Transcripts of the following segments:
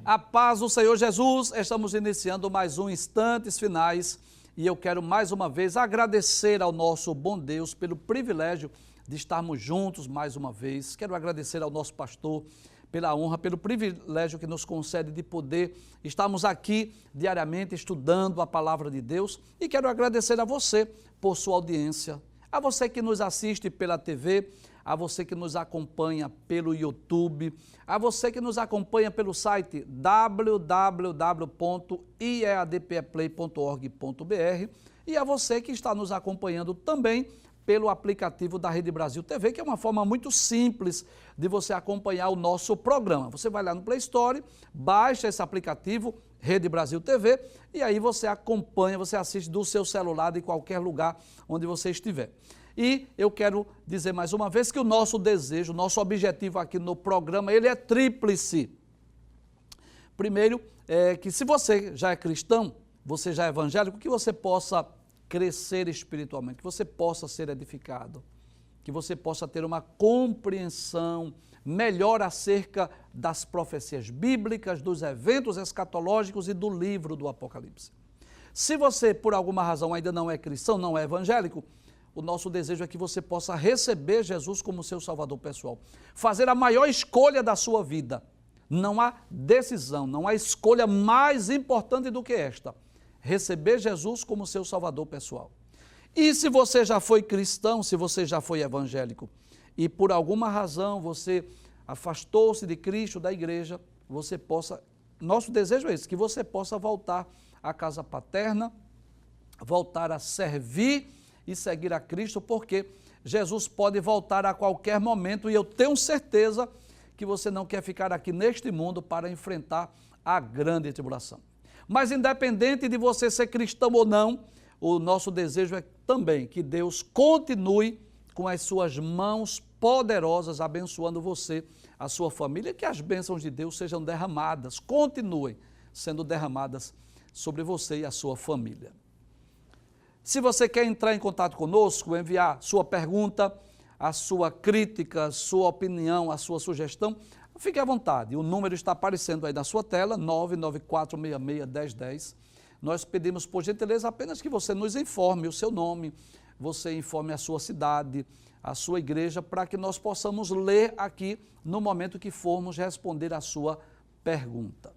A paz do Senhor Jesus, estamos iniciando mais um Instantes Finais e eu quero mais uma vez agradecer ao nosso bom Deus pelo privilégio de estarmos juntos mais uma vez. Quero agradecer ao nosso pastor pela honra, pelo privilégio que nos concede de poder estarmos aqui diariamente estudando a palavra de Deus e quero agradecer a você por sua audiência, a você que nos assiste pela TV, a você que nos acompanha pelo YouTube, a você que nos acompanha pelo site www.iadpeplay.org.br e a você que está nos acompanhando também pelo aplicativo da Rede Brasil TV, que é uma forma muito simples de você acompanhar o nosso programa. Você vai lá no Play Store, baixa esse aplicativo, Rede Brasil TV, e aí você acompanha, você assiste do seu celular de qualquer lugar onde você estiver. E eu quero dizer mais uma vez que o nosso desejo, o nosso objetivo aqui no programa, ele é tríplice. Primeiro, que se você já é cristão, você já é evangélico, que você possa crescer espiritualmente, que você possa ser edificado, que você possa ter uma compreensão melhor acerca das profecias bíblicas, dos eventos escatológicos e do livro do Apocalipse. Se você, por alguma razão, ainda não é cristão, não é evangélico, o nosso desejo é que você possa receber Jesus como seu Salvador pessoal, fazer a maior escolha da sua vida. Não há decisão, não há escolha mais importante do que esta: receber Jesus como seu Salvador pessoal. E se você já foi cristão, se você já foi evangélico, e por alguma razão você afastou-se de Cristo, da igreja, você possa, nosso desejo é esse, que você possa voltar à casa paterna, voltar a servir e seguir a Cristo, porque Jesus pode voltar a qualquer momento e eu tenho certeza que você não quer ficar aqui neste mundo para enfrentar a grande tribulação. Mas independente de você ser cristão ou não, o nosso desejo é também que Deus continue com as suas mãos poderosas abençoando você, a sua família, que as bênçãos de Deus sejam derramadas, continuem sendo derramadas sobre você e a sua família. Se você quer entrar em contato conosco, enviar sua pergunta, a sua crítica, sua opinião, a sua sugestão, fique à vontade. O número está aparecendo aí na sua tela, 994661010. Nós pedimos, por gentileza, apenas que você nos informe o seu nome, você informe a sua cidade, a sua igreja, para que nós possamos ler aqui no momento que formos responder a sua pergunta.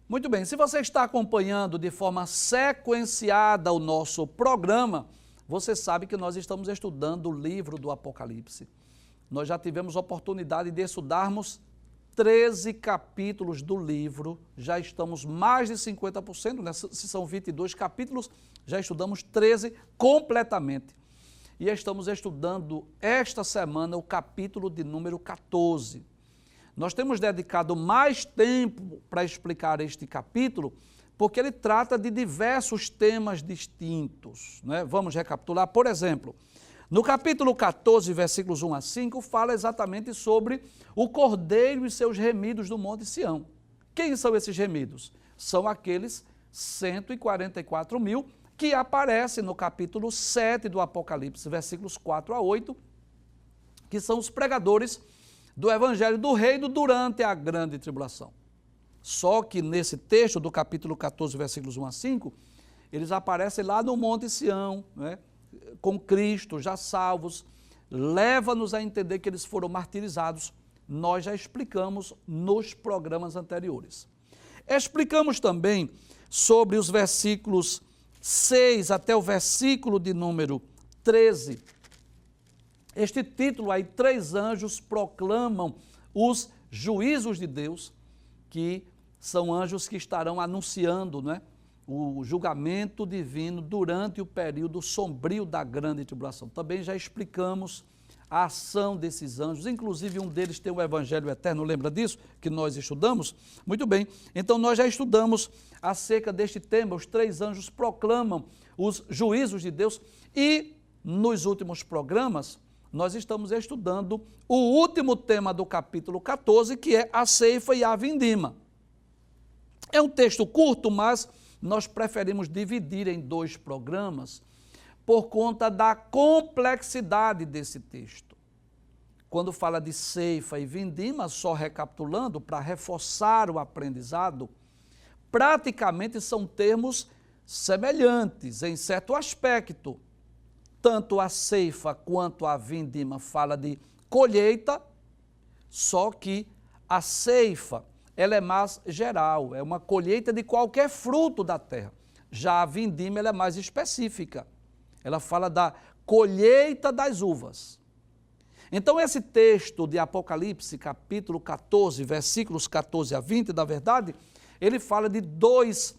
Muito bem, se você está acompanhando de forma sequenciada o nosso programa, você sabe que nós estamos estudando o livro do Apocalipse. Nós já tivemos a oportunidade de estudarmos 13 capítulos do livro, já estamos mais de 50%, né? Se são 22 capítulos, já estudamos 13 completamente. E estamos estudando esta semana o capítulo de número 14. Nós temos dedicado mais tempo para explicar este capítulo, porque ele trata de diversos temas distintos, né? Vamos recapitular. Por exemplo, no capítulo 14, versículos 1 a 5, fala exatamente sobre o Cordeiro e seus remidos do Monte Sião. Quem são esses remidos? São aqueles 144 mil que aparecem no capítulo 7 do Apocalipse, versículos 4 a 8, que são os pregadores do Evangelho do Reino durante a grande tribulação. Só que nesse texto do capítulo 14, versículos 1 a 5, eles aparecem lá no Monte Sião, né, com Cristo, já salvos, leva-nos a entender que eles foram martirizados. Nós já explicamos nos programas anteriores. Explicamos também sobre os versículos 6 até o versículo de número 13, este título aí, 3 anjos proclamam os juízos de Deus, que são anjos que estarão anunciando, né, o julgamento divino durante o período sombrio da grande tribulação. Também já explicamos a ação desses anjos, inclusive um deles tem o Evangelho Eterno, lembra disso? Que nós estudamos? Muito bem, então nós já estudamos acerca deste tema, os 3 anjos proclamam os juízos de Deus e nos últimos programas, nós estamos estudando o último tema do capítulo 14, que é a ceifa e a vindima. É um texto curto, mas nós preferimos dividir em 2 programas por conta da complexidade desse texto. quando fala de ceifa e vindima, só recapitulando, para reforçar o aprendizado, praticamente são termos semelhantes em certo aspecto. Tanto a ceifa quanto a vindima fala de colheita, só que a ceifa, ela é mais geral, é uma colheita de qualquer fruto da terra. Já a vindima, ela é mais específica. Ela fala da colheita das uvas. Então, esse texto de Apocalipse, capítulo 14, versículos 14 a 20, da verdade, ele fala de dois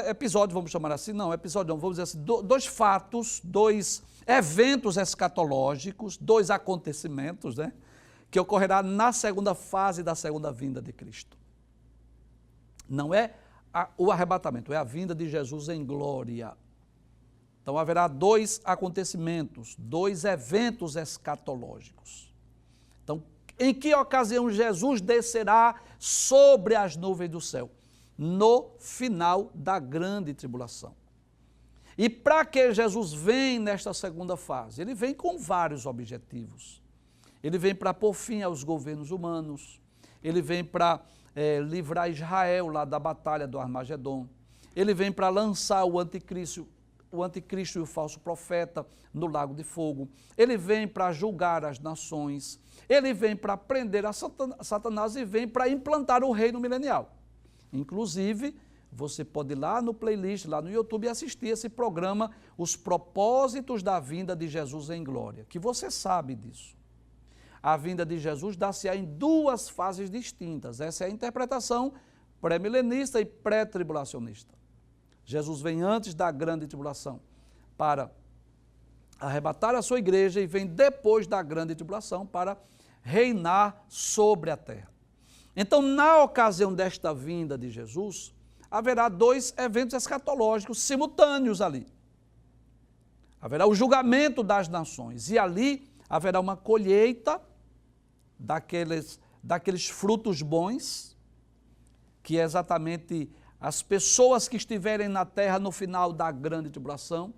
episódios, vamos chamar assim, não, episódio não, vamos dizer assim, dois fatos, dois eventos escatológicos, dois acontecimentos, né, que ocorrerá na segunda fase da segunda vinda de Cristo. Não é o arrebatamento, é a vinda de Jesus em glória. Então haverá dois acontecimentos, dois eventos escatológicos. Então, em que ocasião Jesus descerá sobre as nuvens do céu? No final da grande tribulação. E para que Jesus vem nesta segunda fase? Ele vem com vários objetivos. Ele vem para pôr fim aos governos humanos, ele vem para livrar Israel lá da batalha do Armagedon, ele vem para lançar o anticristo e o falso profeta no lago de fogo, ele vem para julgar as nações, ele vem para prender a Satanás e vem para implantar o reino milenial. Inclusive, você pode ir lá no playlist, lá no YouTube, e assistir esse programa, Os Propósitos da Vinda de Jesus em Glória, que você sabe disso. A vinda de Jesus dá-se-á em duas fases distintas. Essa é a interpretação pré-milenista e pré-tribulacionista. Jesus vem antes da grande tribulação para arrebatar a sua igreja e vem depois da grande tribulação para reinar sobre a terra. Então, na ocasião desta vinda de Jesus, haverá dois eventos escatológicos simultâneos ali. Haverá o julgamento das nações e ali haverá uma colheita daqueles frutos bons, que é exatamente as pessoas que estiverem na terra no final da grande tribulação.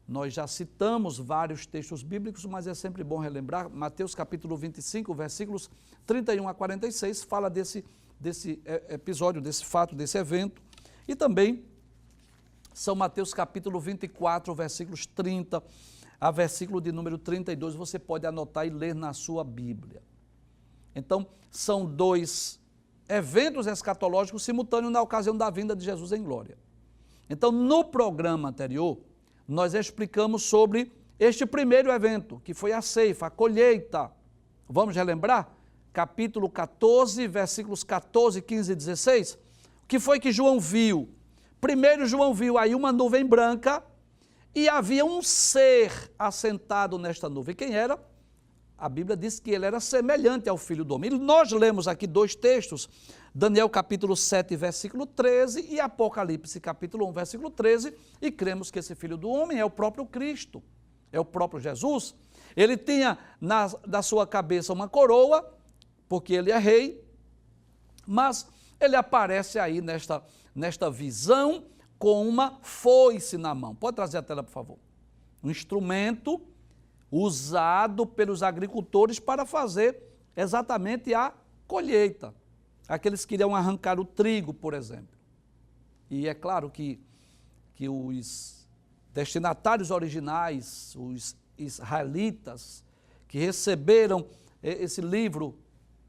Nós já citamos vários textos bíblicos, mas é sempre bom relembrar. Mateus capítulo 25, versículos 31 a 46, fala desse episódio, desse fato, desse evento. E também São Mateus capítulo 24, versículos 30 a versículo de número 32, você pode anotar e ler na sua Bíblia. Então, são dois eventos escatológicos simultâneos na ocasião da vinda de Jesus em glória. Então, no programa anterior, nós explicamos sobre este primeiro evento, que foi a ceifa, a colheita. Vamos relembrar? Capítulo 14, versículos 14, 15 e 16. O que foi que João viu? Primeiro, João viu aí uma nuvem branca e havia um ser assentado nesta nuvem. Quem era? A Bíblia diz que ele era semelhante ao Filho do Homem. E nós lemos aqui dois textos, Daniel capítulo 7, versículo 13 e Apocalipse capítulo 1, versículo 13, e cremos que esse Filho do Homem é o próprio Cristo, é o próprio Jesus. Ele tinha na sua cabeça uma coroa, porque ele é rei, mas ele aparece aí nesta visão com uma foice na mão. Pode trazer a tela, por favor. Um instrumento usado pelos agricultores para fazer exatamente a colheita. Aqueles que iriam arrancar o trigo, por exemplo. E é claro que os destinatários originais, os israelitas, que receberam esse livro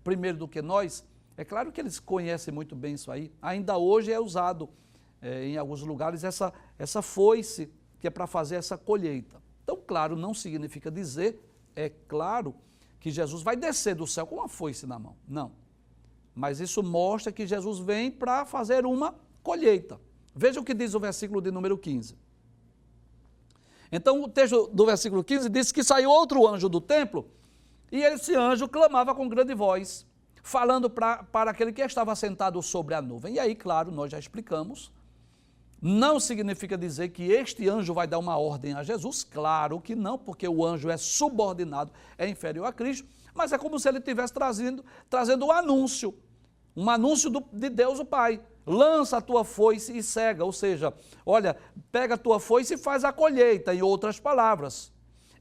primeiro do que nós, é claro que eles conhecem muito bem isso aí. Ainda hoje é usado em alguns lugares essa foice, que é para fazer essa colheita. Então, claro, não significa dizer, é claro, que Jesus vai descer do céu com uma foice na mão. Não. Mas isso mostra que Jesus vem para fazer uma colheita. Veja o que diz o versículo de número 15. Então, o texto do versículo 15 diz que saiu outro anjo do templo, e esse anjo clamava com grande voz, falando para aquele que estava sentado sobre a nuvem. E aí, claro, nós já explicamos, não significa dizer que este anjo vai dar uma ordem a Jesus, claro que não, porque o anjo é subordinado, é inferior a Cristo, mas é como se ele estivesse trazendo um anúncio de Deus o Pai. Lança a tua foice e cega, ou seja, olha, pega a tua foice e faz a colheita, em outras palavras.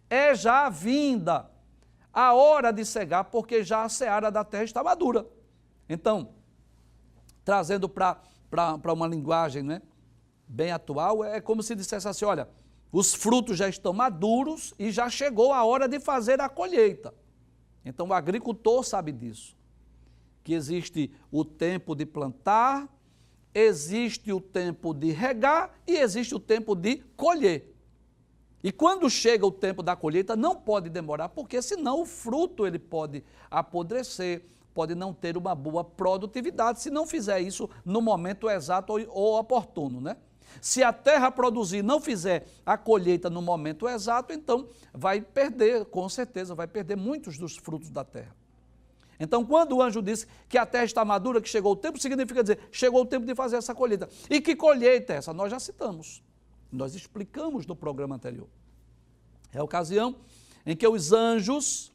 é já vinda a hora de cegar, porque já a seara da terra está madura. Então, trazendo para uma linguagem, né, bem atual, é como se dissesse assim, olha, os frutos já estão maduros e já chegou a hora de fazer a colheita. Então o agricultor sabe disso, que existe o tempo de plantar, existe o tempo de regar e existe o tempo de colher. E quando chega o tempo da colheita, não pode demorar, porque senão o fruto ele pode apodrecer, pode não ter uma boa produtividade, se não fizer isso no momento exato ou oportuno, né? Se a terra produzir não fizer a colheita no momento exato, então vai perder, com certeza, vai perder muitos dos frutos da terra. Então, quando o anjo disse que a terra está madura, que chegou o tempo, significa dizer, chegou o tempo de fazer essa colheita. E que colheita é essa? Nós já citamos, nós explicamos no programa anterior. É a ocasião em que os anjos,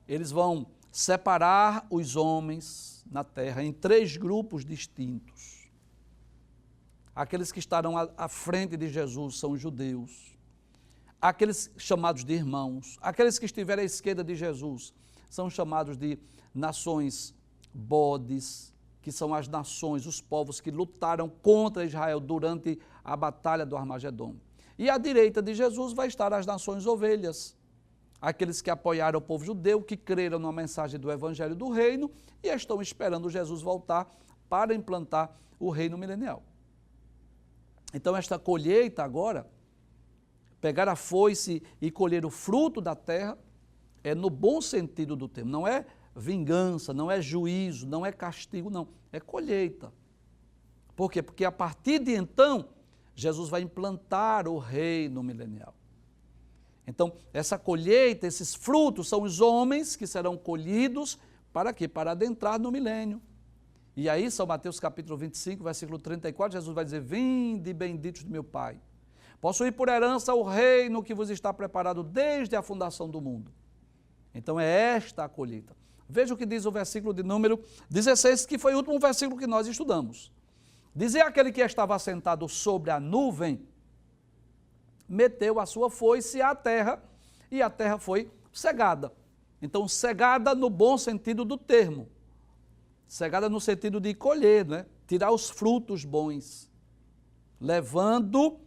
eles vão separar os homens na terra em 3 grupos distintos. Aqueles que estarão à frente de Jesus são os judeus, aqueles chamados de irmãos, aqueles que estiverem à esquerda de Jesus são chamados de nações bodes, que são as nações, os povos que lutaram contra Israel durante a batalha do Armagedon. E à direita de Jesus vai estar as nações ovelhas, aqueles que apoiaram o povo judeu, que creram na mensagem do Evangelho do Reino e estão esperando Jesus voltar para implantar o reino milenial. Então esta colheita agora, pegar a foice e colher o fruto da terra, é no bom sentido do termo, não é vingança, não é juízo, não é castigo, não, é colheita. Por quê? Porque a partir de então, Jesus vai implantar o reino milenial. Então, essa colheita, esses frutos, são os homens que serão colhidos para quê? Para adentrar no milênio. E aí, São Mateus capítulo 25, versículo 34, Jesus vai dizer, vinde benditos do meu Pai, possuí por herança o reino que vos está preparado desde a fundação do mundo. Então é esta a colheita. Veja o que diz o versículo de número 16, que foi o último versículo que nós estudamos. Dizia aquele que estava sentado sobre a nuvem, meteu a sua foice à terra, e a terra foi cegada. Então, cegada no bom sentido do termo. Cegada no sentido de colher, né? Tirar os frutos bons, levando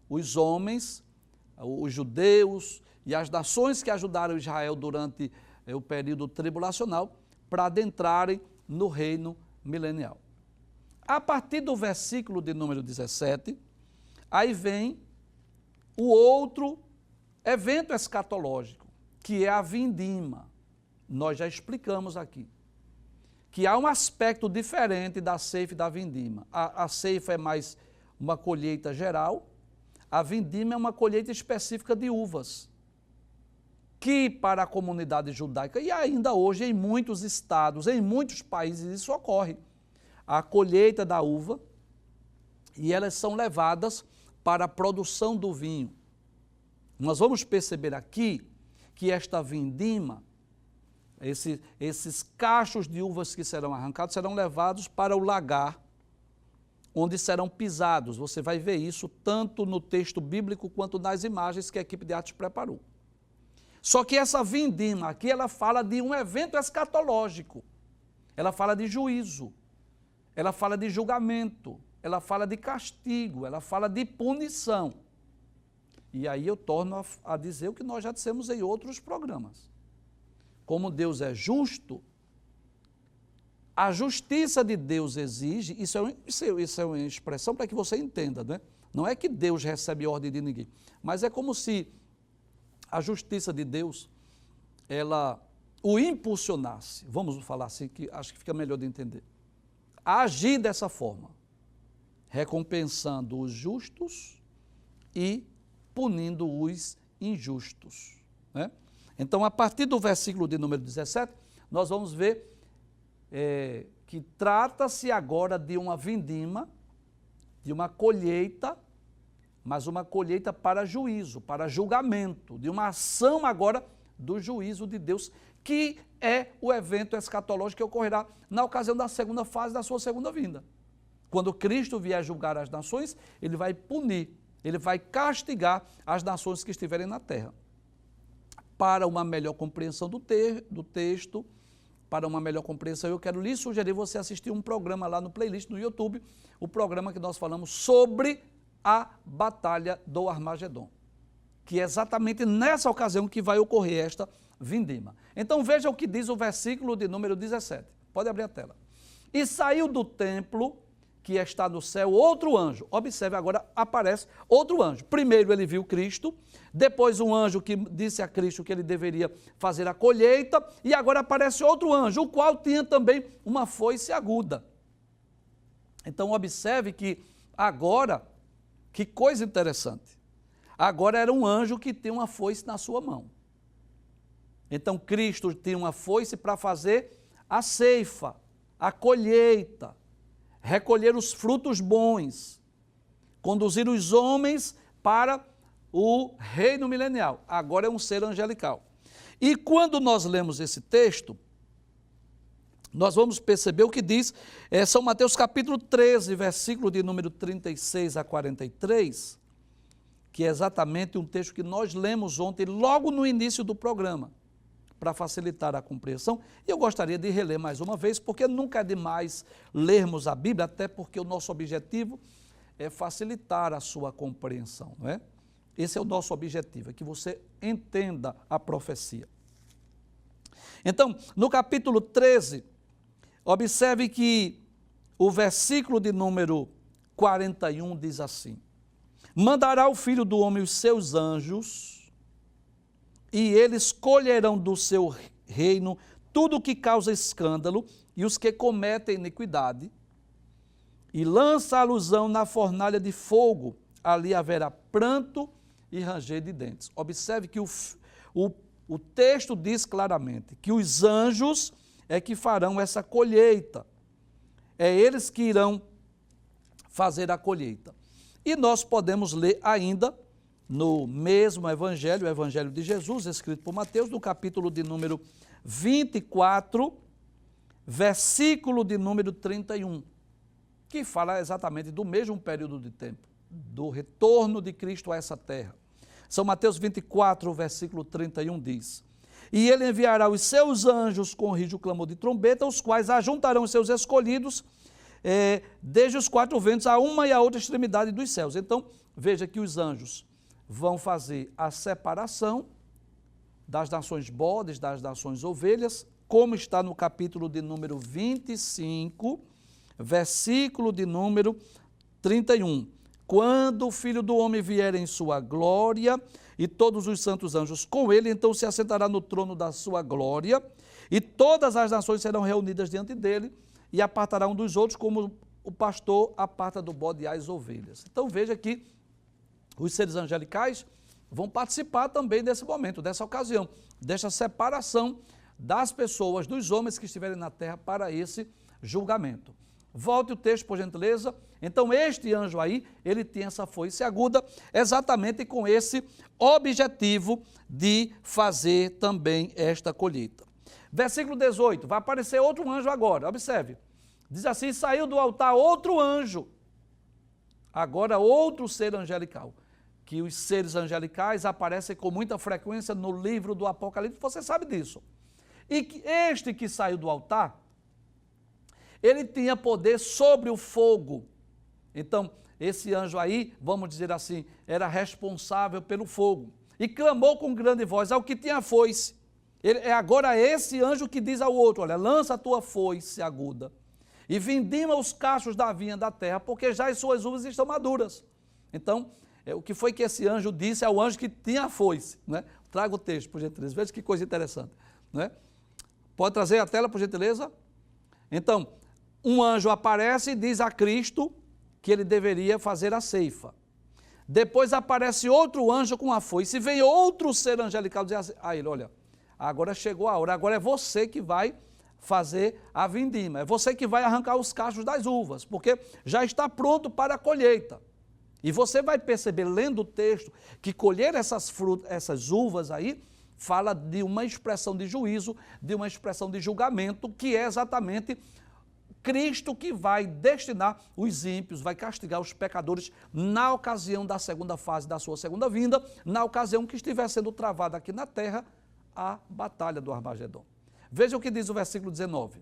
os homens, os judeus e as nações que ajudaram Israel durante o período tribulacional para adentrarem no reino milenial. A partir do versículo de número 17, aí vem o outro evento escatológico, que é a vindima. Nós já explicamos aqui que há um aspecto diferente da ceifa e da vindima. A ceifa é mais uma colheita geral, a vindima é uma colheita específica de uvas, que para a comunidade judaica, e ainda hoje em muitos estados, em muitos países, isso ocorre. A colheita da uva, e elas são levadas para a produção do vinho. Nós vamos perceber aqui que esta vindima, esses cachos de uvas que serão arrancados, serão levados para o lagar, onde serão pisados. Você vai ver isso tanto no texto bíblico quanto nas imagens que a equipe de Atos preparou. Só que essa vindima aqui, ela fala de um evento escatológico, ela fala de juízo, ela fala de julgamento, ela fala de castigo, ela fala de punição. E aí eu torno a dizer o que nós já dissemos em outros programas. Como Deus é justo, a justiça de Deus exige, isso é uma expressão para que você entenda, né? Não é que Deus recebe ordem de ninguém, mas é como se a justiça de Deus, ela o impulsionasse, vamos falar assim, que acho que fica melhor de entender, a agir dessa forma, recompensando os justos e punindo os injustos, né? Então, a partir do versículo de número 17, nós vamos ver que trata-se agora de uma vindima, de uma colheita, mas uma colheita para juízo, para julgamento, de uma ação agora do juízo de Deus, que é o evento escatológico que ocorrerá na ocasião da segunda fase da sua segunda vinda. Quando Cristo vier julgar as nações, ele vai punir, ele vai castigar as nações que estiverem na terra. para uma melhor compreensão do texto, para uma melhor compreensão, eu quero lhe sugerir você assistir um programa lá no playlist do YouTube, o programa que nós falamos sobre a Batalha do Armagedon, que é exatamente nessa ocasião que vai ocorrer esta vindima. Então veja o que diz o versículo de número 17. Pode abrir a tela. E saiu do templo que está no céu outro anjo. Observe agora, aparece outro anjo. Primeiro ele viu Cristo, depois um anjo que disse a Cristo que ele deveria fazer a colheita, e agora aparece outro anjo, o qual tinha também uma foice aguda. Então observe que agora, que coisa interessante, agora era um anjo que tinha uma foice na sua mão. Então Cristo tinha uma foice para fazer a ceifa, a colheita, recolher os frutos bons, conduzir os homens para o reino milenial. Agora é um ser angelical. E quando nós lemos esse texto, nós vamos perceber o que diz São Mateus capítulo 13, versículo de número 36 a 43, que é exatamente um texto que nós lemos ontem, logo no início do programa, para facilitar a compreensão. E eu gostaria de reler mais uma vez, porque nunca é demais lermos a Bíblia, até porque o nosso objetivo é facilitar a sua compreensão, não é? Esse é o nosso objetivo, é que você entenda a profecia. Então, no capítulo 13, observe que o versículo de número 41 diz assim: mandará o Filho do Homem os seus anjos, e eles colherão do seu reino tudo o que causa escândalo e os que cometem iniquidade, e lança a alusão na fornalha de fogo, ali haverá pranto e ranger de dentes. Observe que o texto diz claramente que os anjos é que farão essa colheita, é eles que irão fazer a colheita. E nós podemos ler ainda no mesmo evangelho, o evangelho de Jesus, escrito por Mateus, no capítulo de número 24, versículo de número 31, que fala exatamente do mesmo período de tempo, do retorno de Cristo a essa terra. São Mateus 24, versículo 31 diz: e ele enviará os seus anjos com rijo clamor de trombeta, os quais ajuntarão os seus escolhidos, desde os quatro ventos, a uma e a outra extremidade dos céus. Então, veja que os anjos vão fazer a separação das nações bodes, das nações ovelhas, como está no capítulo de número 25, versículo de número 31. Quando o Filho do Homem vier em sua glória, e todos os santos anjos com ele, então se assentará no trono da sua glória, e todas as nações serão reunidas diante dele, e apartará um dos outros, como o pastor aparta do bode as ovelhas. Então veja que os seres angelicais vão participar também desse momento, dessa ocasião, dessa separação das pessoas, dos homens que estiverem na terra para esse julgamento. Volte o texto, por gentileza. Então, este anjo aí, ele tinha essa foice aguda, exatamente com esse objetivo de fazer também esta colheita. Versículo 18, vai aparecer outro anjo agora, observe. Diz assim: saiu do altar outro anjo, agora outro ser angelical, que os seres angelicais aparecem com muita frequência no livro do Apocalipse, você sabe disso. E que este que saiu do altar, ele tinha poder sobre o fogo. Então, esse anjo aí, vamos dizer assim, era responsável pelo fogo. E clamou com grande voz ao que tinha foice. É agora esse anjo que diz ao outro: olha, lança a tua foice aguda e vindima os cachos da vinha da terra, porque já as suas uvas estão maduras. Então, o que foi que esse anjo disse ao anjo que tinha a foice? Né? Traga o texto, por gentileza. Veja que coisa interessante. Né? Pode trazer a tela, por gentileza? Então, um anjo aparece e diz a Cristo que ele deveria fazer a ceifa. Depois aparece outro anjo com a foice, e vem outro ser angelical dizer a ele: olha, agora chegou a hora, agora é você que vai fazer a vindima, é você que vai arrancar os cachos das uvas, porque já está pronto para a colheita. E você vai perceber, lendo o texto, que colher essas uvas aí, fala de uma expressão de juízo, de uma expressão de julgamento, que é exatamente Cristo que vai destinar os ímpios, vai castigar os pecadores na ocasião da segunda fase da sua segunda vinda, na ocasião que estiver sendo travada aqui na terra a batalha do Armagedon. Veja o que diz o versículo 19.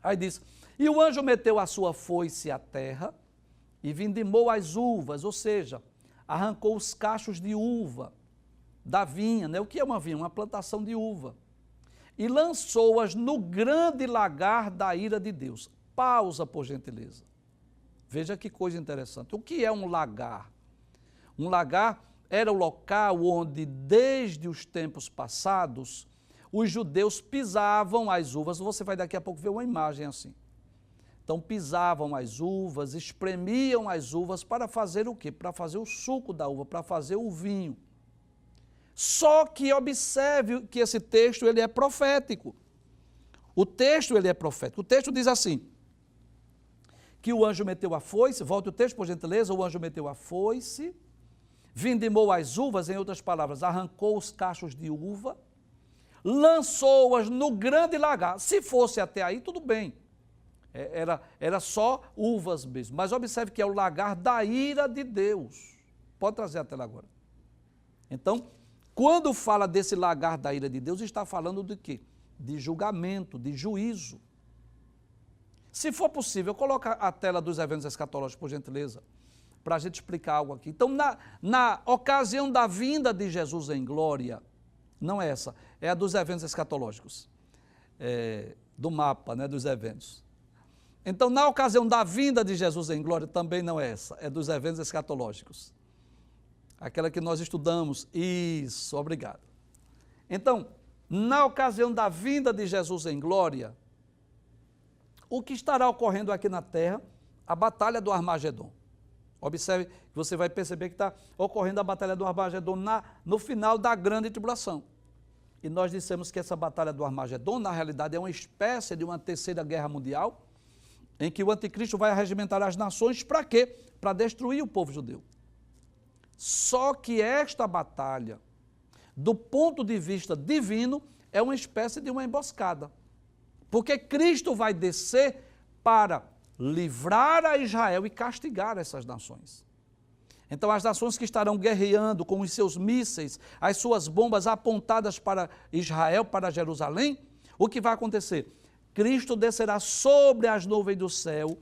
Aí diz, e o anjo meteu a sua foice à terra e vindimou as uvas, ou seja, arrancou os cachos de uva da vinha, né? O que é uma vinha? Uma plantação de uva. E lançou-as no grande lagar da ira de Deus. Pausa, por gentileza. Veja que coisa interessante. O que é um lagar? Um lagar era o local onde, desde os tempos passados, os judeus pisavam as uvas. Você vai daqui a pouco ver uma imagem assim. Então, pisavam as uvas, espremiam as uvas para fazer o quê? Para fazer o suco da uva, para fazer o vinho. Só que observe que esse texto ele é profético. O texto ele é profético. O texto diz assim, que o anjo meteu a foice, volta o texto por gentileza, o anjo meteu a foice, vindimou as uvas, em outras palavras, arrancou os cachos de uva, lançou-as no grande lagar. Se fosse até aí, tudo bem. Era só uvas mesmo. Mas observe que é o lagar da ira de Deus. Pode trazer a tela agora. Então, quando fala desse lagar da ira de Deus, está falando de quê? De julgamento, de juízo. Se for possível, coloca a tela dos eventos escatológicos, por gentileza, para a gente explicar algo aqui. Então, na ocasião da vinda de Jesus em glória, não é essa, é a dos eventos escatológicos, do mapa, né, dos eventos. Então, na ocasião da vinda de Jesus em glória, também não é essa, é dos eventos escatológicos. Aquela que nós estudamos, isso, obrigado. Então, na ocasião da vinda de Jesus em glória, o que estará ocorrendo aqui na terra? A batalha do Armagedon. Observe, você vai perceber que está ocorrendo a batalha do Armagedon no final da grande tribulação. E nós dissemos que essa batalha do Armagedon, na realidade, é uma espécie de uma terceira guerra mundial, em que o anticristo vai arregimentar as nações, para quê? Para destruir o povo judeu. Só que esta batalha, do ponto de vista divino, é uma espécie de uma emboscada. Porque Cristo vai descer para livrar a Israel e castigar essas nações. Então, as nações que estarão guerreando com os seus mísseis, as suas bombas apontadas para Israel, para Jerusalém, o que vai acontecer? Cristo descerá sobre as nuvens do céu,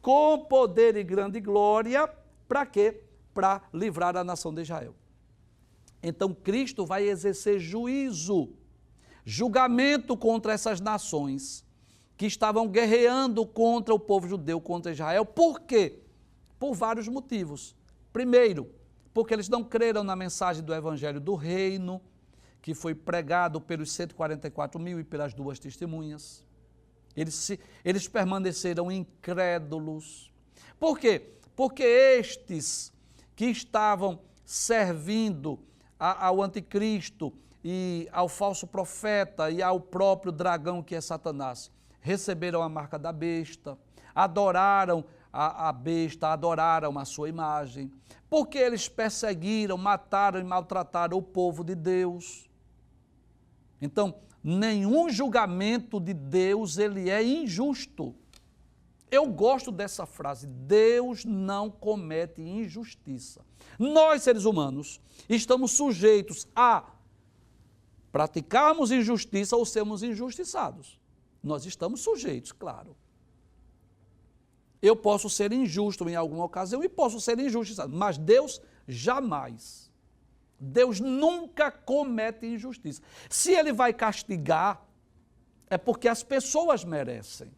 com poder e grande glória, para quê? Para livrar a nação de Israel. Então, Cristo vai exercer juízo, julgamento contra essas nações que estavam guerreando contra o povo judeu, contra Israel. Por quê? Por vários motivos. Primeiro, porque eles não creram na mensagem do Evangelho do Reino, que foi pregado pelos 144 mil e pelas duas testemunhas. Eles permaneceram incrédulos. Por quê? Porque estes que estavam servindo ao anticristo e ao falso profeta e ao próprio dragão que é Satanás, receberam a marca da besta, adoraram a besta, adoraram a sua imagem, porque eles perseguiram, mataram e maltrataram o povo de Deus. Então, nenhum julgamento de Deus ele é injusto. Eu gosto dessa frase, Deus não comete injustiça. Nós, seres humanos, estamos sujeitos a praticarmos injustiça ou sermos injustiçados. Nós estamos sujeitos, claro. Eu posso ser injusto em alguma ocasião e posso ser injustiçado, mas Deus jamais. Deus nunca comete injustiça. Se Ele vai castigar, é porque as pessoas merecem.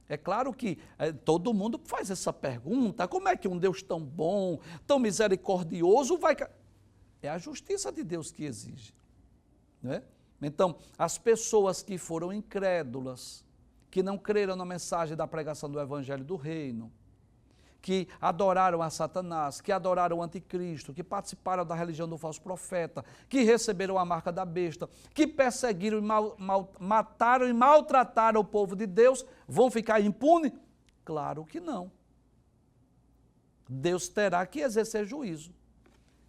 É claro que todo mundo faz essa pergunta, como é que um Deus tão bom, tão misericordioso vai... É a justiça de Deus que exige. Não é? Então, as pessoas que foram incrédulas, que não creram na mensagem da pregação do Evangelho do Reino, que adoraram a Satanás, que adoraram o anticristo, que participaram da religião do falso profeta, que receberam a marca da besta, que perseguiram e mataram e maltrataram o povo de Deus, vão ficar impunes? Claro que não. Deus terá que exercer juízo.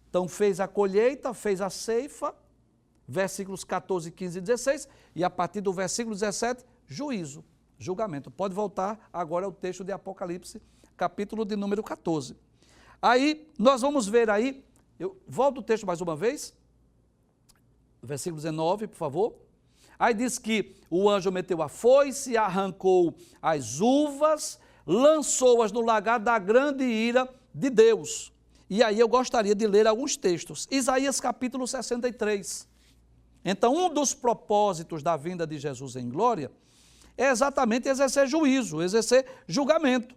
Então fez a colheita, fez a ceifa, versículos 14, 15 e 16, e a partir do versículo 17, juízo, julgamento. Pode voltar agora ao texto de Apocalipse, capítulo de número 14. Aí, nós vamos ver aí, eu volto o texto mais uma vez, versículo 19, por favor. Aí diz que o anjo meteu a foice, arrancou as uvas, lançou-as no lagar da grande ira de Deus. E aí eu gostaria de ler alguns textos. Isaías capítulo 63. Então, um dos propósitos da vinda de Jesus em glória é exatamente exercer juízo, exercer julgamento.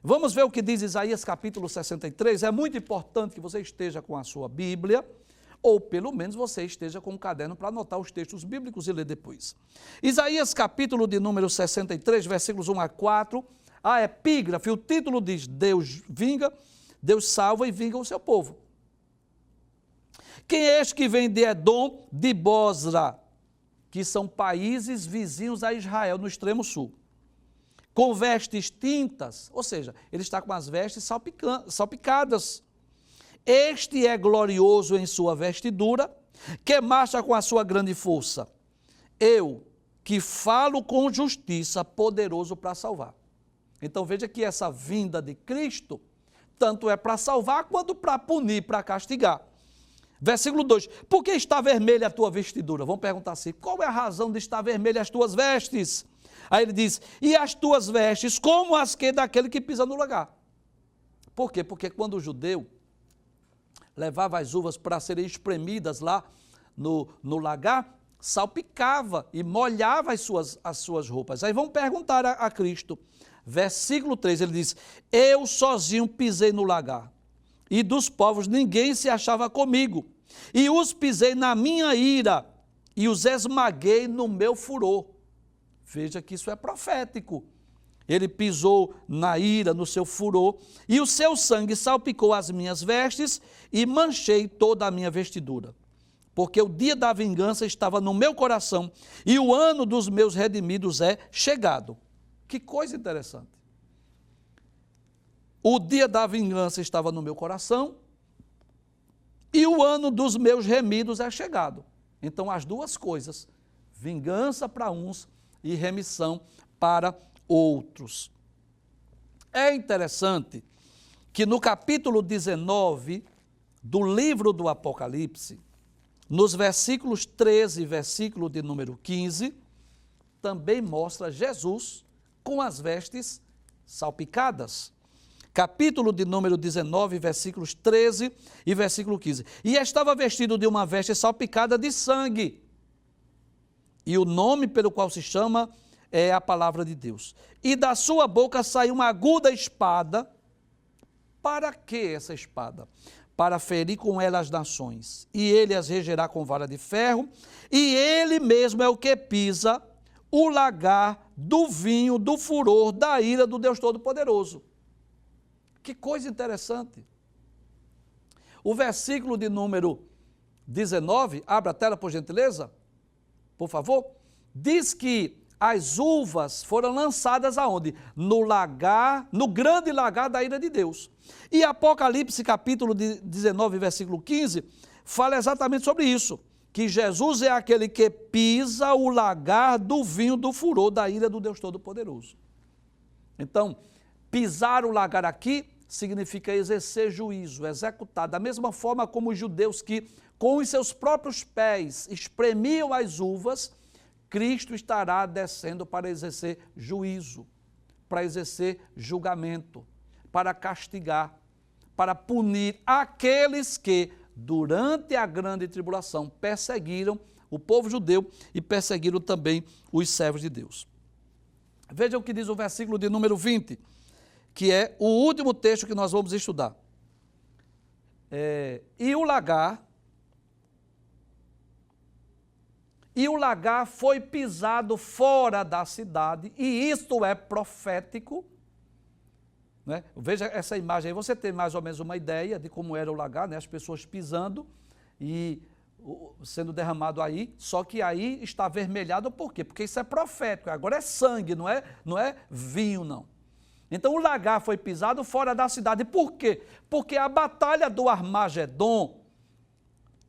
Vamos ver o que diz Isaías capítulo 63. É muito importante que você esteja com a sua Bíblia, ou pelo menos você esteja com um caderno para anotar os textos bíblicos e ler depois. Isaías capítulo de número 63, versículos 1 a 4, a epígrafe, o título diz: Deus vinga, Deus salva e vinga o seu povo. Quem é este que vem de Edom, de Bosra, que são países vizinhos a Israel, no extremo sul, com vestes tintas, ou seja, ele está com as vestes salpicadas. Este é glorioso em sua vestidura, que marcha com a sua grande força. Eu, que falo com justiça, poderoso para salvar. Então veja que essa vinda de Cristo, tanto é para salvar, quanto para punir, para castigar. Versículo 2, por que está vermelha a tua vestidura? Vamos perguntar assim, qual é a razão de estar vermelha as tuas vestes? Aí ele diz, e as tuas vestes como as que daquele que pisa no lagar. Por quê? Porque quando o judeu levava as uvas para serem espremidas lá no lagar, salpicava e molhava as suas roupas. Aí vamos perguntar a Cristo. Versículo 3, ele diz, eu sozinho pisei no lagar, e dos povos ninguém se achava comigo, e os pisei na minha ira, e os esmaguei no meu furor. Veja que isso é profético. Ele pisou na ira, no seu furor, e o seu sangue salpicou as minhas vestes, e manchei toda a minha vestidura. Porque o dia da vingança estava no meu coração, e o ano dos meus redimidos é chegado. Que coisa interessante. O dia da vingança estava no meu coração, e o ano dos meus remidos é chegado. Então, as duas coisas, vingança para uns e remissão para outros. É interessante que no capítulo 19 do livro do Apocalipse, nos versículos 13 e versículo de número 15, também mostra Jesus com as vestes salpicadas. Capítulo de número 19, versículos 13 e versículo 15. E estava vestido de uma veste salpicada de sangue. E o nome pelo qual se chama é a palavra de Deus. E da sua boca saiu uma aguda espada. Para que essa espada? Para ferir com ela as nações. E ele as regerá com vara de ferro. E ele mesmo é o que pisa o lagar do vinho, do furor, da ira do Deus Todo-Poderoso. Que coisa interessante. O versículo de número 19, abra a tela por gentileza, por favor, diz que as uvas foram lançadas aonde? No lagar, no grande lagar da ira de Deus. E Apocalipse capítulo 19, versículo 15, fala exatamente sobre isso, que Jesus é aquele que pisa o lagar do vinho do furor da ira do Deus Todo-Poderoso. Então, pisar o lagar aqui significa exercer juízo, executar, da mesma forma como os judeus que com os seus próprios pés espremiam as uvas, Cristo estará descendo para exercer juízo, para exercer julgamento, para castigar, para punir aqueles que, durante a grande tribulação, perseguiram o povo judeu e perseguiram também os servos de Deus. Veja o que diz o versículo de número 20, que é o último texto que nós vamos estudar. E o lagar foi pisado fora da cidade, e isto é profético, né? Veja essa imagem aí, você tem mais ou menos uma ideia de como era o lagar, né? As pessoas pisando e sendo derramado aí, só que aí está avermelhado, por quê? Porque isso é profético, agora é sangue, não é vinho não. Então o lagar foi pisado fora da cidade, por quê? Porque a batalha do Armagedon,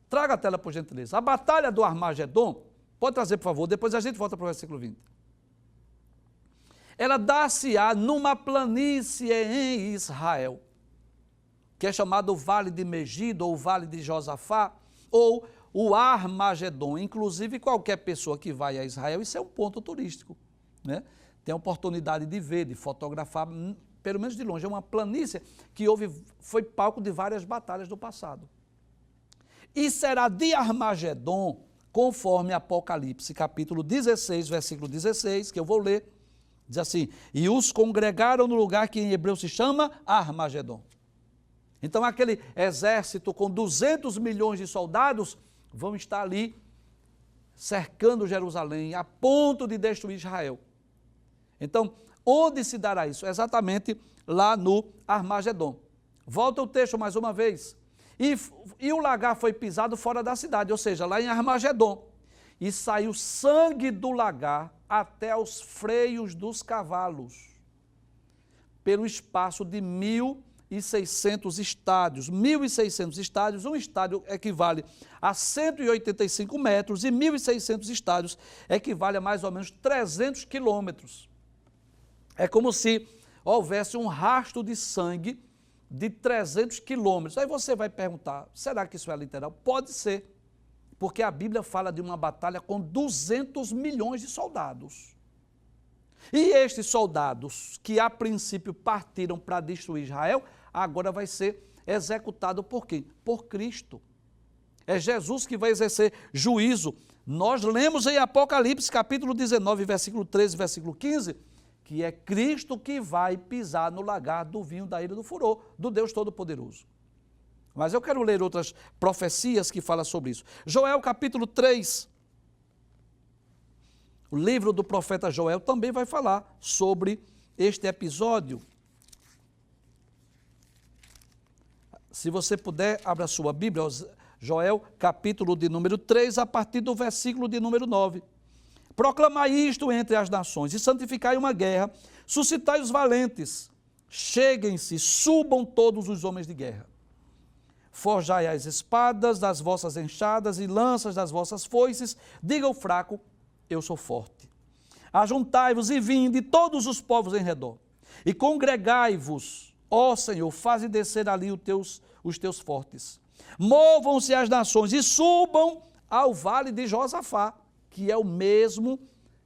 traga a tela por gentileza, a batalha do Armagedon, pode trazer por favor, depois a gente volta para o versículo 20. Ela dá-se-á numa planície em Israel, que é chamado Vale de Megido, ou Vale de Josafá, ou o Armagedon. Inclusive, qualquer pessoa que vai a Israel, isso é um ponto turístico, né? Tem a oportunidade de ver, de fotografar, pelo menos de longe. É uma planície que foi palco de várias batalhas do passado. E será de Armagedon, conforme Apocalipse, capítulo 16, versículo 16, que eu vou ler, diz assim: e os congregaram no lugar que em hebreu se chama Armagedon. Então aquele exército com 200 milhões de soldados vão estar ali cercando Jerusalém, a ponto de destruir Israel. Então, onde se dará isso? Exatamente lá no Armagedon. Volta o texto mais uma vez. E o lagar foi pisado fora da cidade, ou seja, lá em Armagedon. E saiu sangue do lagar até aos freios dos cavalos, pelo espaço de 1.600 estádios. 1.600 estádios, um estádio equivale a 185 metros e 1.600 estádios equivale a mais ou menos 300 quilômetros. É como se houvesse um rastro de sangue de 300 quilômetros. Aí você vai perguntar, será que isso é literal? Pode ser, porque a Bíblia fala de uma batalha com 200 milhões de soldados. E estes soldados, que a princípio partiram para destruir Israel, agora vai ser executado por quem? Por Cristo. É Jesus que vai exercer juízo. Nós lemos em Apocalipse, capítulo 19, versículo 13, versículo 15, que é Cristo que vai pisar no lagar do vinho da ira do furor, do Deus Todo-Poderoso. Mas eu quero ler outras profecias que falam sobre isso. Joel, capítulo 3, o livro do profeta Joel também vai falar sobre este episódio. Se você puder, abra a sua Bíblia, Joel, capítulo de número 3, a partir do versículo de número 9. Proclamai isto entre as nações e santificai uma guerra, suscitai os valentes, cheguem-se, subam todos os homens de guerra. Forjai as espadas das vossas enxadas e lanças das vossas foices, diga ao fraco, eu sou forte. Ajuntai-vos e vinde todos os povos em redor, e congregai-vos, ó Senhor, faze descer ali os teus fortes. Movam-se as nações e subam ao vale de Josafá, que é o mesmo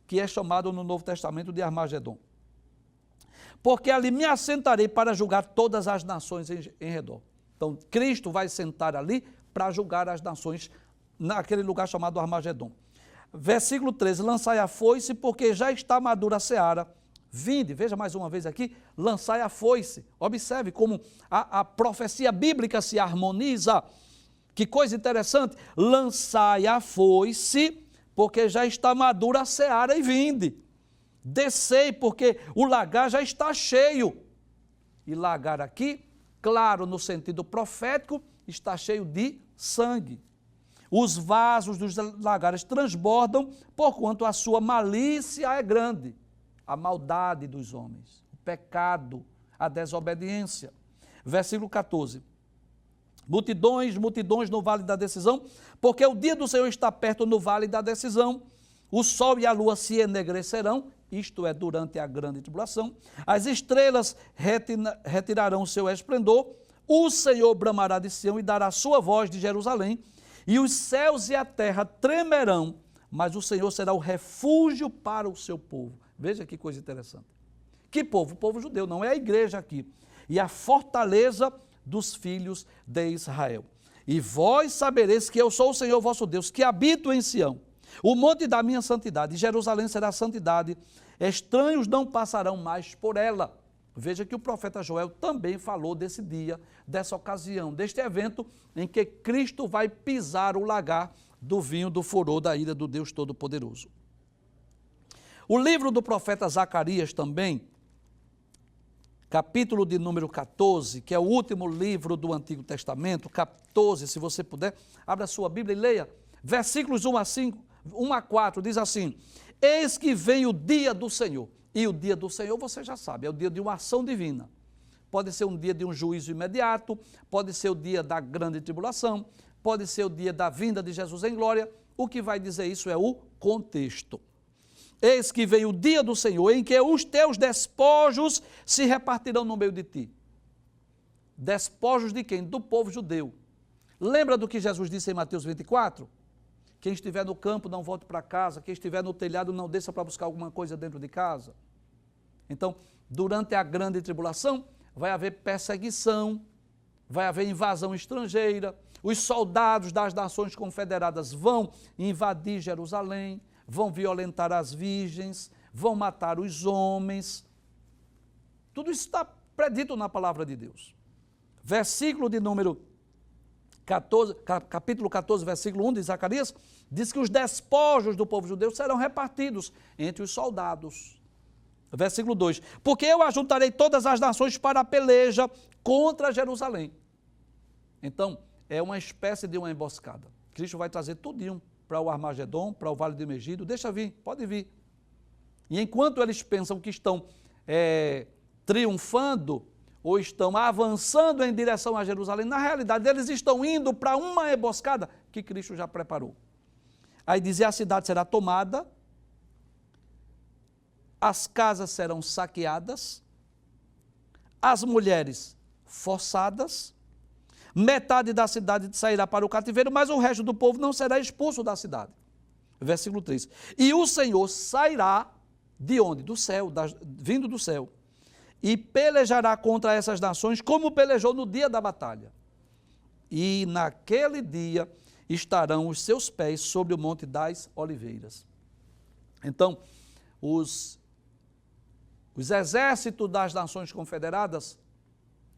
que é chamado no Novo Testamento de Armagedon. Porque ali me assentarei para julgar todas as nações em redor. Então, Cristo vai sentar ali para julgar as nações naquele lugar chamado Armagedon. Versículo 13, lançai a foice, porque já está madura a seara. Vinde, veja mais uma vez aqui, lançai a foice. Observe como a profecia bíblica se harmoniza. Que coisa interessante. Lançai a foice, porque já está madura a seara, e vinde. Descei, porque o lagar já está cheio. E lagar aqui, claro, no sentido profético, está cheio de sangue. Os vasos dos lagares transbordam, porquanto a sua malícia é grande. A maldade dos homens, o pecado, a desobediência. Versículo 14. Multidões, multidões no vale da decisão, porque o dia do Senhor está perto no vale da decisão. O sol e a lua se enegrecerão, isto é, durante a grande tribulação. As estrelas retirarão o seu esplendor. O Senhor bramará de Sião e dará a sua voz de Jerusalém. E os céus e a terra tremerão, mas o Senhor será o refúgio para o seu povo. Veja que coisa interessante. Que povo? O povo judeu, não é a igreja aqui. E a fortaleza dos filhos de Israel. E vós sabereis que eu sou o Senhor vosso Deus, que habito em Sião, o monte da minha santidade, e Jerusalém será santidade, estranhos não passarão mais por ela. Veja que o profeta Joel também falou desse dia, dessa ocasião, deste evento em que Cristo vai pisar o lagar do vinho do furor da ira do Deus Todo-Poderoso. O livro do profeta Zacarias também, capítulo de número 14, que é o último livro do Antigo Testamento, 14, se você puder, abra a sua Bíblia e leia, versículos 1 a 4, diz assim: eis que vem o dia do Senhor. E o dia do Senhor, você já sabe, é o dia de uma ação divina. Pode ser um dia de um juízo imediato, pode ser o dia da grande tribulação, pode ser o dia da vinda de Jesus em glória. O que vai dizer isso é o contexto. Eis que vem o dia do Senhor, em que os teus despojos se repartirão no meio de ti. Despojos de quem? Do povo judeu. Lembra do que Jesus disse em Mateus 24? Quem estiver no campo, não volte para casa. Quem estiver no telhado, não desça para buscar alguma coisa dentro de casa. Então, durante a grande tribulação, vai haver perseguição, vai haver invasão estrangeira, os soldados das nações confederadas vão invadir Jerusalém, vão violentar as virgens, vão matar os homens. Tudo isso está predito na palavra de Deus. Versículo de número 14, capítulo 14, versículo 1 de Zacarias, diz que os despojos do povo judeu serão repartidos entre os soldados. Versículo 2, porque eu ajuntarei todas as nações para a peleja contra Jerusalém. Então, é uma espécie de uma emboscada. Cristo vai trazer tudinho para o Armagedon, para o Vale de Megido, deixa vir, pode vir. E enquanto eles pensam que estão triunfando, ou estão avançando em direção a Jerusalém, na realidade eles estão indo para uma emboscada que Cristo já preparou. Aí dizia, a cidade será tomada, as casas serão saqueadas, as mulheres forçadas, metade da cidade sairá para o cativeiro, mas o resto do povo não será expulso da cidade. Versículo 3. E o Senhor sairá de onde? Do céu, vindo do céu, e pelejará contra essas nações como pelejou no dia da batalha. E naquele dia estarão os seus pés sobre o Monte das Oliveiras. Então, os exércitos das nações confederadas,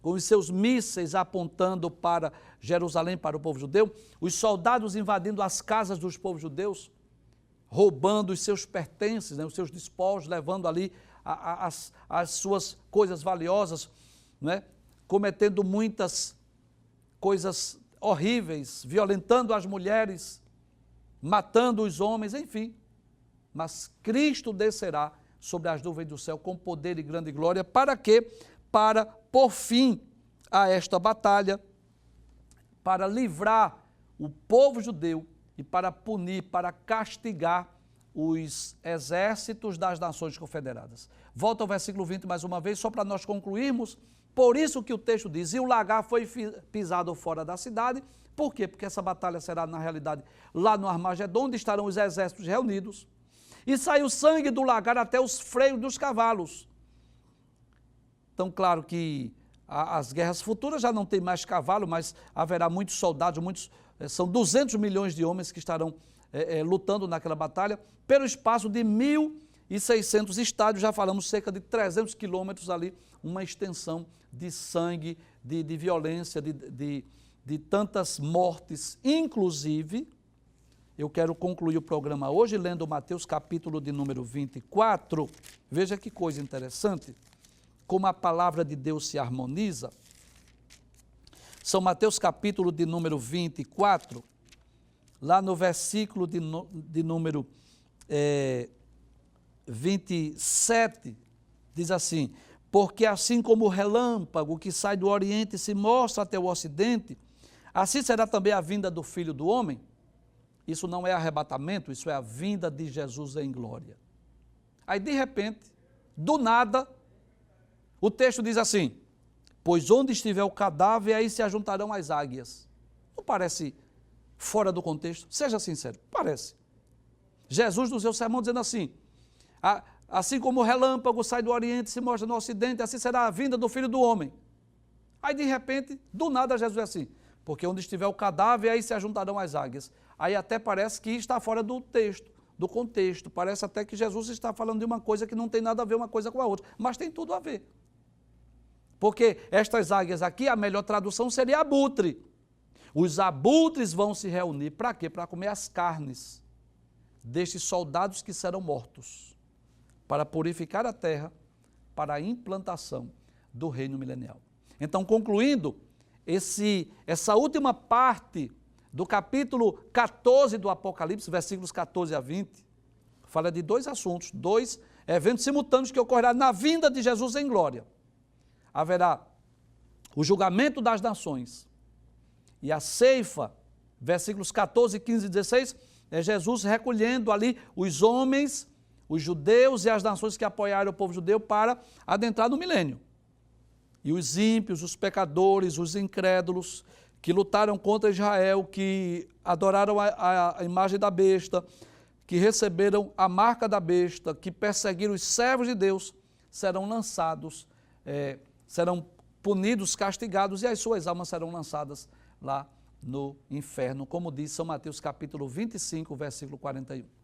com os seus mísseis apontando para Jerusalém, para o povo judeu, os soldados invadindo as casas dos povos judeus, roubando os seus pertences, os seus despojos, levando ali as suas coisas valiosas, cometendo muitas coisas horríveis, violentando as mulheres, matando os homens, enfim. Mas Cristo descerá sobre as nuvens do céu com poder e grande glória, para quê? Para pôr fim a esta batalha, para livrar o povo judeu e para punir, para castigar os exércitos das nações confederadas. Volta ao versículo 20 mais uma vez, só para nós concluirmos. Por isso que o texto diz, e o lagar foi pisado fora da cidade. Por quê? Porque essa batalha será, na realidade, lá no Armagedon, onde estarão os exércitos reunidos. E saiu sangue do lagar até os freios dos cavalos. Então, claro que as guerras futuras já não tem mais cavalo, mas haverá muitos soldados, são 200 milhões de homens que estarão lutando naquela batalha, pelo espaço de 1.600 estádios, já falamos cerca de 300 quilômetros ali, uma extensão de sangue, de violência, de tantas mortes. Inclusive, eu quero concluir o programa hoje lendo Mateus capítulo de número 24, veja que coisa interessante, como a palavra de Deus se harmoniza. São Mateus capítulo de número 24, lá no versículo de número 27, diz assim, porque assim como o relâmpago que sai do Oriente e se mostra até o Ocidente, assim será também a vinda do Filho do Homem. Isso não é arrebatamento, isso é a vinda de Jesus em glória. Aí, de repente, do nada, o texto diz assim, pois onde estiver o cadáver, aí se ajuntarão as águias. Não parece fora do contexto? Seja sincero, parece. Jesus no seu sermão dizendo assim, assim como o relâmpago sai do Oriente e se mostra no Ocidente, assim será a vinda do Filho do Homem. Aí, de repente, do nada, Jesus é assim, porque onde estiver o cadáver, aí se ajuntarão as águias. Aí até parece que está fora do texto, do contexto, parece até que Jesus está falando de uma coisa que não tem nada a ver uma coisa com a outra, mas tem tudo a ver. Porque estas águias aqui, a melhor tradução seria abutre. Os abutres vão se reunir, para quê? Para comer as carnes destes soldados que serão mortos, para purificar a terra, para a implantação do reino milenial. Então, concluindo, essa última parte do capítulo 14 do Apocalipse, versículos 14 a 20, fala de dois assuntos, dois eventos simultâneos que ocorrerão na vinda de Jesus em glória. Haverá o julgamento das nações e a ceifa, versículos 14, 15 e 16, é Jesus recolhendo ali os homens, os judeus e as nações que apoiaram o povo judeu para adentrar no milênio. E os ímpios, os pecadores, os incrédulos, que lutaram contra Israel, que adoraram a imagem da besta, que receberam a marca da besta, que perseguiram os servos de Deus, serão lançados, serão punidos, castigados, e as suas almas serão lançadas lá no inferno, como diz São Mateus capítulo 25, versículo 41.